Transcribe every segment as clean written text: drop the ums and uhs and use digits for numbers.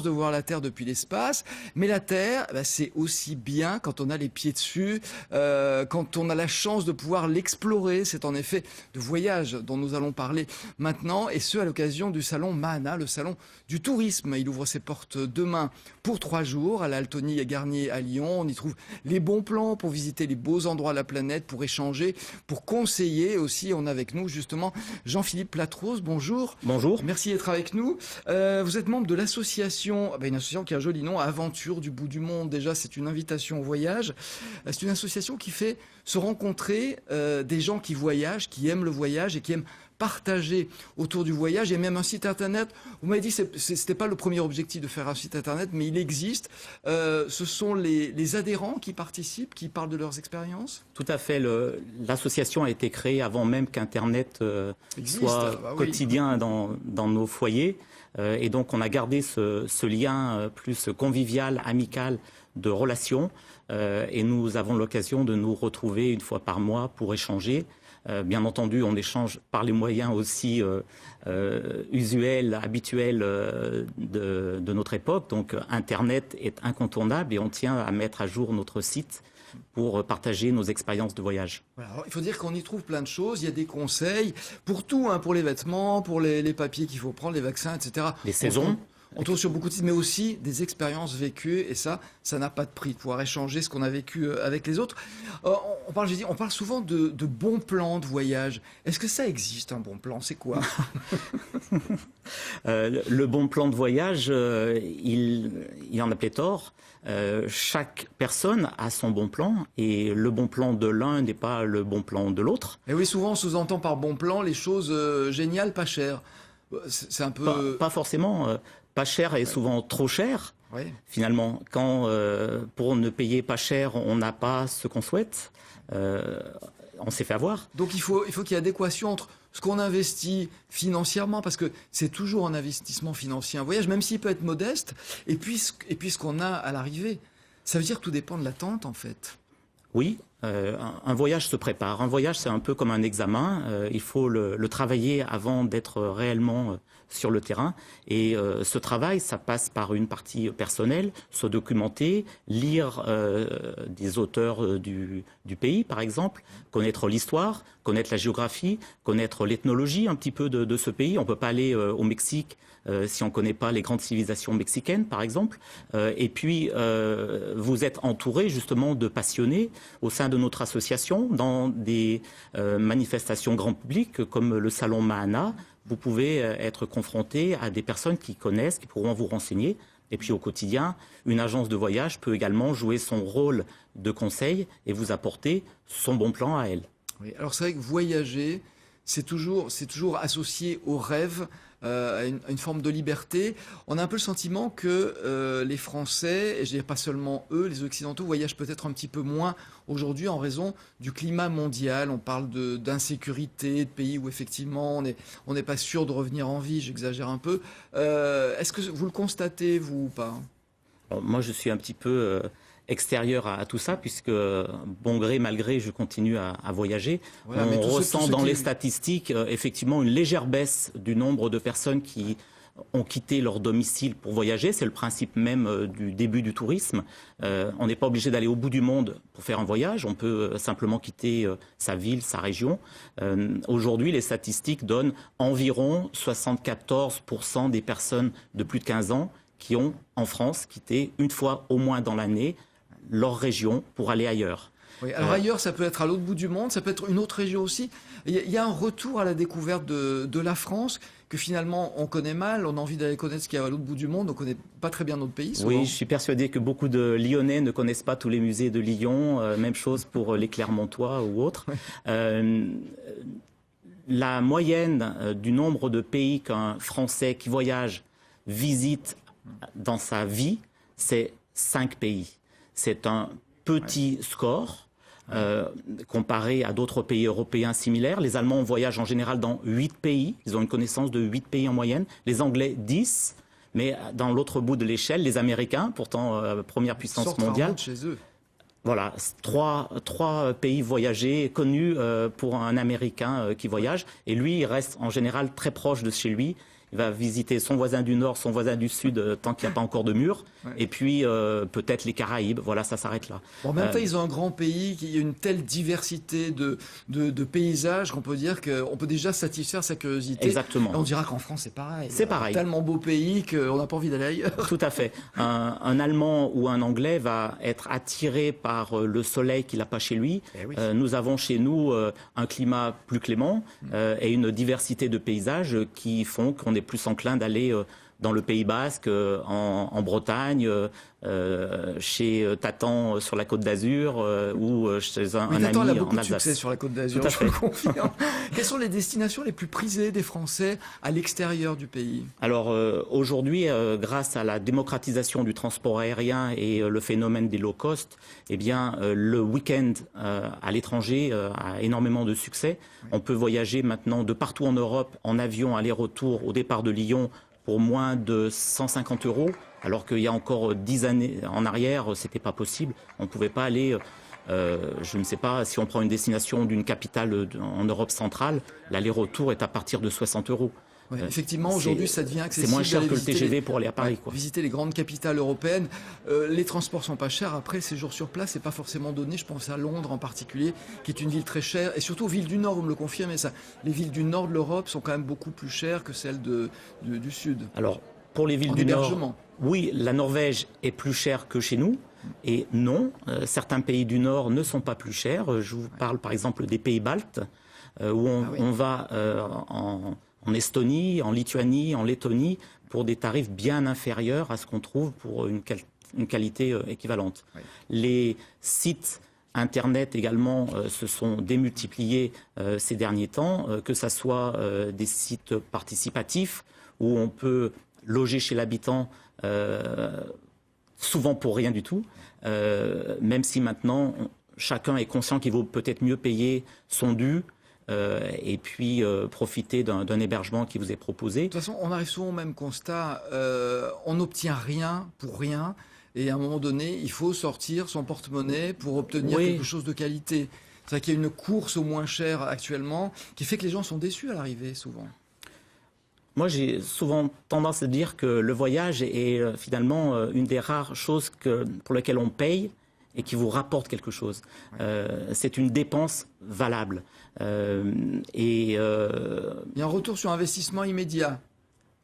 de voir la Terre depuis l'espace, mais la Terre, c'est aussi bien quand on a les pieds dessus, quand on a la chance de pouvoir l'explorer. C'est en effet de voyage dont nous allons parler maintenant, et ce à l'occasion du salon Mahana, le salon du tourisme. Il ouvre ses portes demain pour 3 jours à la Altonie et Garnier à Lyon. On y trouve les bons plans pour visiter les beaux endroits de la planète, pour échanger, pour conseiller aussi. On a avec nous justement Jean-Philippe Platrose. Bonjour. Bonjour. Merci d'être avec nous. Vous êtes membre de l'association, une association qui a un joli nom, Aventure du bout du monde. Déjà, c'est une invitation au voyage. C'est une association qui fait se rencontrer des gens qui voyagent, qui aiment le voyage et qui aiment partager autour du voyage. Et même un site internet. Vous m'avez dit que c'était pas le premier objectif de faire un site internet, mais il existe. Ce sont les adhérents qui participent, qui parlent de leurs expériences. Tout à fait. L'association a été créée avant même qu'Internet soit quotidien dans nos foyers. Et donc on a gardé ce lien plus convivial, amical de relations. Et nous avons l'occasion de nous retrouver une fois par mois pour échanger. Bien entendu, on échange par les moyens aussi usuels, habituels de notre époque. Donc Internet est incontournable et on tient à mettre à jour notre site pour partager nos expériences de voyage. Voilà, alors, il faut dire qu'on y trouve plein de choses. Il y a des conseils pour tout, pour les vêtements, pour les papiers qu'il faut prendre, les vaccins, etc. Les saisons. On trouve sur beaucoup de sites, mais aussi des expériences vécues, et ça n'a pas de prix, de pouvoir échanger ce qu'on a vécu avec les autres. On parle souvent de bons plans de voyage. Est-ce que ça existe, un bon plan? C'est quoi? Le bon plan de voyage, il y en a pléthore. Chaque personne a son bon plan, et le bon plan de l'un n'est pas le bon plan de l'autre. Et oui, souvent on sous-entend par bon plan les choses géniales, pas chères. C'est un peu... Pas forcément... Pas cher et souvent trop cher, finalement. Quand pour ne payer pas cher, on n'a pas ce qu'on souhaite, on s'est fait avoir. Donc il faut qu'il y ait adéquation entre ce qu'on investit financièrement, parce que c'est toujours un investissement financier, un voyage, même s'il peut être modeste, et puis ce qu'on a à l'arrivée. Ça veut dire que tout dépend de l'attente, en fait. Oui, un voyage se prépare. Un voyage, c'est un peu comme un examen. Il faut le travailler avant d'être réellement sur le terrain. Et ce travail, ça passe par une partie personnelle, se documenter, lire des auteurs du pays, par exemple, connaître l'histoire, connaître la géographie, connaître l'ethnologie un petit peu de ce pays. On ne peut pas aller au Mexique si on ne connaît pas les grandes civilisations mexicaines, par exemple. Et puis, vous êtes entouré justement de passionnés au sein de notre association, dans des manifestations grand public comme le salon Mahana. Vous pouvez être confronté à des personnes qui connaissent, qui pourront vous renseigner. Et puis au quotidien, une agence de voyage peut également jouer son rôle de conseil et vous apporter son bon plan à elle. Oui, alors c'est vrai que voyager, c'est toujours associé au rêve, à une forme de liberté. On a un peu le sentiment que les Français, et je dirais pas seulement eux, les Occidentaux, voyagent peut-être un petit peu moins aujourd'hui en raison du climat mondial. On parle d'insécurité, de pays où effectivement on n'est pas sûr de revenir en vie, j'exagère un peu. Est-ce que vous le constatez, vous, ou pas? Moi, je suis un petit peu... extérieur à tout ça, puisque bon gré, mal gré, je continue à voyager. Voilà, on ressent dans les statistiques effectivement une légère baisse du nombre de personnes qui ont quitté leur domicile pour voyager. C'est le principe même du début du tourisme. On n'est pas obligé d'aller au bout du monde pour faire un voyage. On peut simplement quitter sa ville, sa région. Aujourd'hui, les statistiques donnent environ 74% des personnes de plus de 15 ans qui ont, en France, quitté une fois au moins dans l'année leur région pour aller ailleurs. Oui, alors ailleurs, ça peut être à l'autre bout du monde, ça peut être une autre région aussi. Il y a un retour à la découverte de la France que finalement on connaît mal, on a envie d'aller connaître ce qu'il y a à l'autre bout du monde, on ne connaît pas très bien notre pays. Souvent. Oui, je suis persuadé que beaucoup de Lyonnais ne connaissent pas tous les musées de Lyon, même chose pour les Clermontois ou autres. La moyenne du nombre de pays qu'un Français qui voyage visite dans sa vie, c'est 5 pays. C'est un petit score comparé à d'autres pays européens similaires. Les Allemands voyagent en général dans 8 pays. Ils ont une connaissance de 8 pays en moyenne. Les Anglais, 10. Mais dans l'autre bout de l'échelle, les Américains, pourtant première puissance mondiale, chez eux. Voilà, trois pays voyagés connus pour un Américain qui voyage. Et lui, il reste en général très proche de chez lui. il va visiter son voisin du Nord, son voisin du Sud, tant qu'il n'y a pas encore de mur. Ouais. Et puis, peut-être les Caraïbes. Voilà, ça s'arrête là. Bon, en même temps, ils ont un grand pays, il y a une telle diversité de paysages qu'on peut dire qu'on peut déjà satisfaire sa curiosité. Exactement. Et on dira qu'en France, c'est pareil. C'est pareil. Tellement beau pays qu'on n'a pas envie d'aller ailleurs. Tout à fait. Un Allemand ou un Anglais va être attiré par le soleil qu'il n'a pas chez lui. Oui. Nous avons chez nous un climat plus clément et une diversité de paysages qui font qu'on est plus enclin d'aller dans le Pays Basque, en Bretagne, chez Tatan sur la Côte d'Azur ou chez un ami Tatan, il a beaucoup en de Alsace. succès sur la Côte d'Azur, je le confirme. Quelles sont les destinations les plus prisées des Français à l'extérieur du pays? Alors aujourd'hui, grâce à la démocratisation du transport aérien et le phénomène des low cost, eh bien le week-end à l'étranger a énormément de succès. Oui. On peut voyager maintenant de partout en Europe en avion aller-retour au départ de Lyon pour moins de 150 €, alors qu'il y a encore 10 années en arrière, c'était pas possible. On ne pouvait pas aller, je ne sais pas, si on prend une destination d'une capitale en Europe centrale, l'aller-retour est à partir de 60 €. Ouais, effectivement, aujourd'hui, ça devient accessible. C'est moins cher que le TGV pour aller à Paris. Ouais, visiter les grandes capitales européennes. Les transports sont pas chers. Après, le séjour sur place, c'est pas forcément donné. Je pense à Londres en particulier, qui est une ville très chère. Et surtout aux villes du Nord, vous me le confirmez ça. Les villes du Nord de l'Europe sont quand même beaucoup plus chères que celles du Sud. Alors, pour les villes du Nord, oui, la Norvège est plus chère que chez nous. Et non, certains pays du Nord ne sont pas plus chers. Je vous parle par exemple des pays baltes, où on va en Estonie, en Lituanie, en Lettonie, pour des tarifs bien inférieurs à ce qu'on trouve pour une qualité équivalente. Oui. Les sites Internet également se sont démultipliés ces derniers temps, que ce soit des sites participatifs où on peut loger chez l'habitant souvent pour rien du tout, même si maintenant chacun est conscient qu'il vaut peut-être mieux payer son dû, et puis profiter d'un hébergement qui vous est proposé. De toute façon, on arrive souvent au même constat, on n'obtient rien pour rien, et à un moment donné, il faut sortir son porte-monnaie pour obtenir quelque chose de qualité. C'est-à-dire qu'il y a une course au moins cher actuellement, qui fait que les gens sont déçus à l'arrivée, souvent. Moi, j'ai souvent tendance à dire que le voyage est finalement une des rares choses pour lesquelles on paye, et qui vous rapporte quelque chose. C'est une dépense valable. Il y a un retour sur investissement immédiat.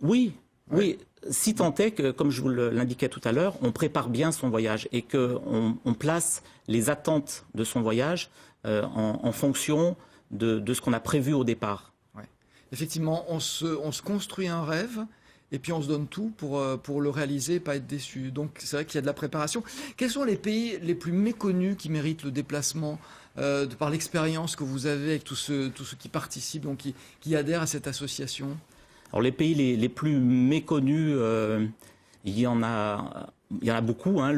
Oui, oui. Si tant est que, comme je vous l'indiquais tout à l'heure, on prépare bien son voyage et qu'on place les attentes de son voyage en fonction de ce qu'on a prévu au départ. Ouais. Effectivement, on se construit un rêve. Et puis on se donne tout pour le réaliser et pas être déçu. Donc c'est vrai qu'il y a de la préparation. Quels sont les pays les plus méconnus qui méritent le déplacement par l'expérience que vous avez avec tous ceux qui participent, donc qui adhèrent à cette association? Alors les pays les plus méconnus, il y en a beaucoup. Hein.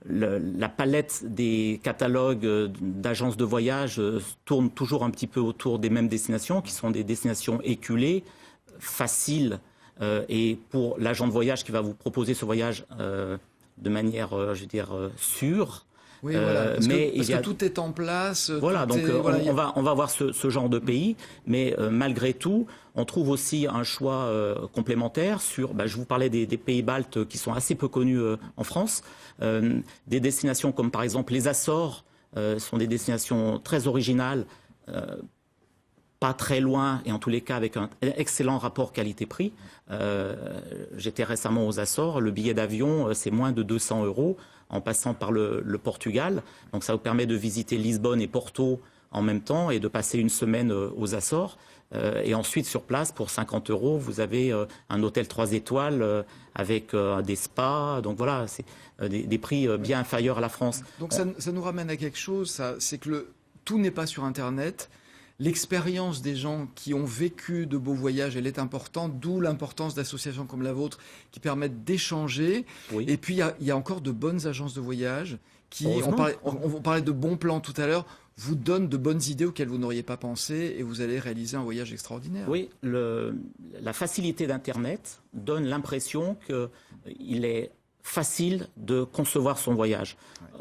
La palette des catalogues d'agences de voyage tourne toujours un petit peu autour des mêmes destinations, qui sont des destinations éculées, faciles, et pour l'agent de voyage qui va vous proposer ce voyage de manière, je veux dire, sûre. Oui, voilà, parce que tout est en place. Voilà, donc on va voir ce genre de pays, mais malgré tout, on trouve aussi un choix complémentaire sur, je vous parlais des pays baltes qui sont assez peu connus en France, des destinations comme par exemple les Açores sont des destinations très originales, pas très loin et en tous les cas avec un excellent rapport qualité-prix. J'étais récemment aux Açores, le billet d'avion c'est moins de 200 € en passant par le Portugal. Donc ça vous permet de visiter Lisbonne et Porto en même temps et de passer une semaine aux Açores. Et ensuite sur place pour 50 €, vous avez un hôtel 3 étoiles avec des spas. Donc voilà, c'est des prix bien inférieurs à la France. Donc ça nous ramène à quelque chose, c'est que tout n'est pas sur Internet. L'expérience des gens qui ont vécu de beaux voyages, elle est importante, d'où l'importance d'associations comme la vôtre qui permettent d'échanger. Oui. Et puis, il y a encore de bonnes agences de voyage qui, on parlait de bons plans tout à l'heure, vous donnent de bonnes idées auxquelles vous n'auriez pas pensé et vous allez réaliser un voyage extraordinaire. Oui, la facilité d'Internet donne l'impression qu'il est facile de concevoir son voyage.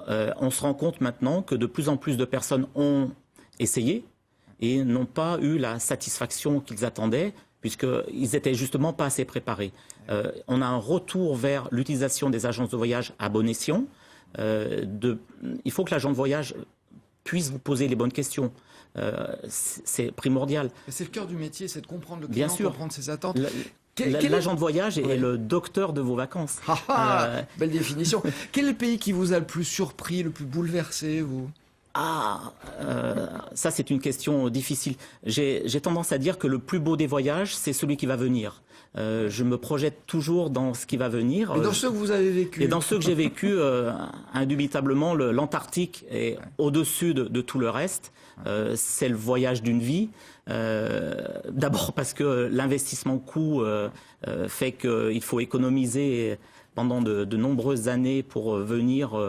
Ouais. On se rend compte maintenant que de plus en plus de personnes ont essayé et n'ont pas eu la satisfaction qu'ils attendaient, puisqu'ils n'étaient justement pas assez préparés. On a un retour vers l'utilisation des agences de voyage à bon escient. Il faut que l'agent de voyage puisse vous poser les bonnes questions. C'est primordial. C'est le cœur du métier, c'est de comprendre le client, comprendre ses attentes. L'agent de voyage est le docteur de vos vacances. Belle définition. Quel est le pays qui vous a le plus surpris, le plus bouleversé, vous ? Ça c'est une question difficile. J'ai tendance à dire que le plus beau des voyages, c'est celui qui va venir. Je me projette toujours dans ce qui va venir. Et dans ceux que vous avez vécu. Et dans ceux que j'ai vécu, indubitablement, l'Antarctique est au-dessus de tout le reste. C'est le voyage d'une vie. D'abord parce que l'investissement coût fait qu'il faut économiser pendant de nombreuses années pour venir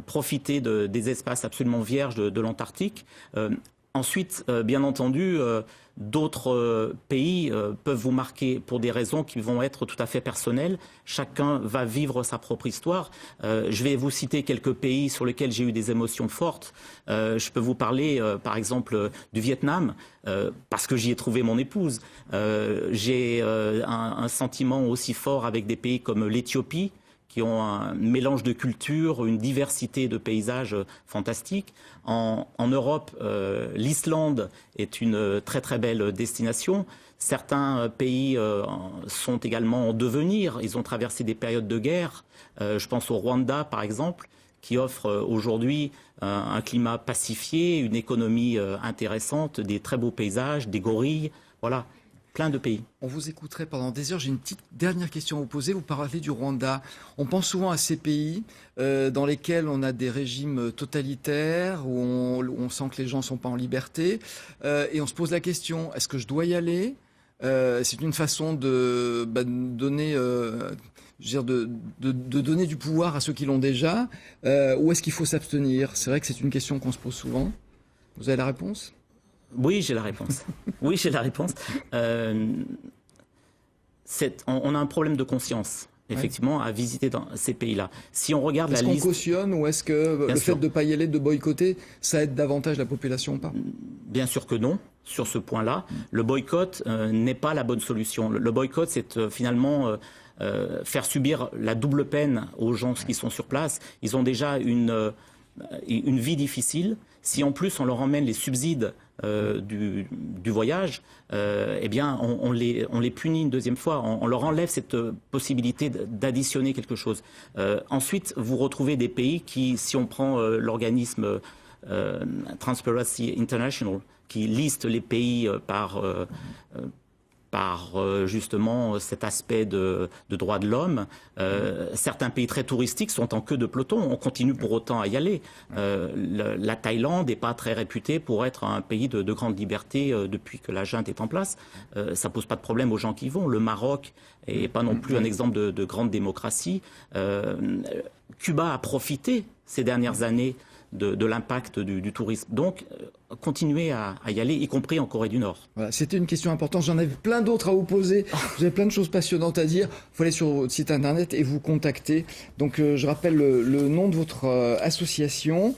profiter des espaces absolument vierges de l'Antarctique. Ensuite, bien entendu, d'autres pays peuvent vous marquer pour des raisons qui vont être tout à fait personnelles. Chacun va vivre sa propre histoire. Je vais vous citer quelques pays sur lesquels j'ai eu des émotions fortes. Je peux vous parler, par exemple, du Vietnam, parce que j'y ai trouvé mon épouse. J'ai un sentiment aussi fort avec des pays comme l'Éthiopie, qui ont un mélange de cultures, une diversité de paysages fantastiques. En Europe, l'Islande est une très très belle destination. Certains pays sont également en devenir. Ils ont traversé des périodes de guerre. Je pense au Rwanda, par exemple, qui offre aujourd'hui un climat pacifié, une économie intéressante, des très beaux paysages, des gorilles. Voilà. Plein de pays. On vous écouterait pendant des heures. J'ai une petite dernière question à vous poser. Vous parlez du Rwanda. On pense souvent à ces pays dans lesquels on a des régimes totalitaires, où on sent que les gens ne sont pas en liberté. Et on se pose la question, est-ce que je dois y aller ? C'est une façon de donner... de donner du pouvoir à ceux qui l'ont déjà, ou est-ce qu'il faut s'abstenir ? C'est vrai que c'est une question qu'on se pose souvent. Vous avez la réponse ? Oui, j'ai la réponse. Oui, j'ai la réponse. On a un problème de conscience, effectivement, à visiter dans ces pays-là. Si on regarde la liste... Est-ce qu'on cautionne ou est-ce que le fait de ne pas y aller, de boycotter, ça aide davantage la population ou pas ? Bien sûr que non, sur ce point-là. Le boycott n'est pas la bonne solution. Le boycott, c'est finalement... faire subir la double peine aux gens qui sont sur place. Ils ont déjà une vie difficile. Si en plus on leur emmène les subsides du voyage, eh bien on les punit une deuxième fois. On leur enlève cette possibilité d'additionner quelque chose. Ensuite, vous retrouvez des pays qui, si on prend l'organisme Transparency International, qui liste les pays par justement cet aspect de droits de l'homme. Certains pays très touristiques sont en queue de peloton. On continue pour autant à y aller. La Thaïlande n'est pas très réputée pour être un pays de grande liberté depuis que la junte est en place. Ça ne pose pas de problème aux gens qui y vont. Le Maroc n'est pas non plus un exemple de grande démocratie. Cuba a profité ces dernières années de l'impact du tourisme. Donc, continuer à y aller, y compris en Corée du Nord. Voilà, c'était une question importante. J'en avais plein d'autres à vous poser. Vous avez plein de choses passionnantes à dire. Il faut aller sur votre site internet et vous contacter. Donc, je rappelle le nom de votre association.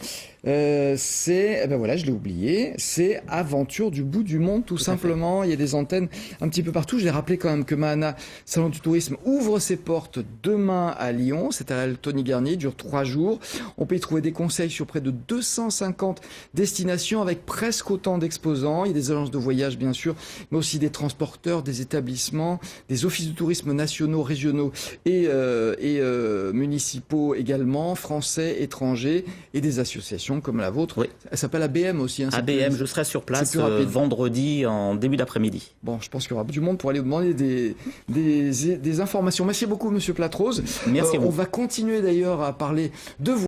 C'est, voilà, je l'ai oublié, c'est Aventure du bout du monde, tout simplement. Il y a des antennes un petit peu partout. Je l'ai rappelé quand même que Mahana, Salon du tourisme, ouvre ses portes demain à Lyon. C'est à la Tony Garnier, dure 3 jours. On peut y trouver des conseils sur près de 250 destinations avec presque autant d'exposants. Il y a des agences de voyage, bien sûr, mais aussi des transporteurs, des établissements, des offices de tourisme nationaux, régionaux et municipaux également, français, étrangers, et des associations comme la vôtre. Oui. Elle s'appelle ABM aussi. Hein, ABM, je serai sur place vendredi en début d'après-midi. Bon, je pense qu'il y aura du monde pour aller vous demander des informations. Merci beaucoup, Monsieur Platrose. Merci à vous. On va continuer d'ailleurs à parler de vous.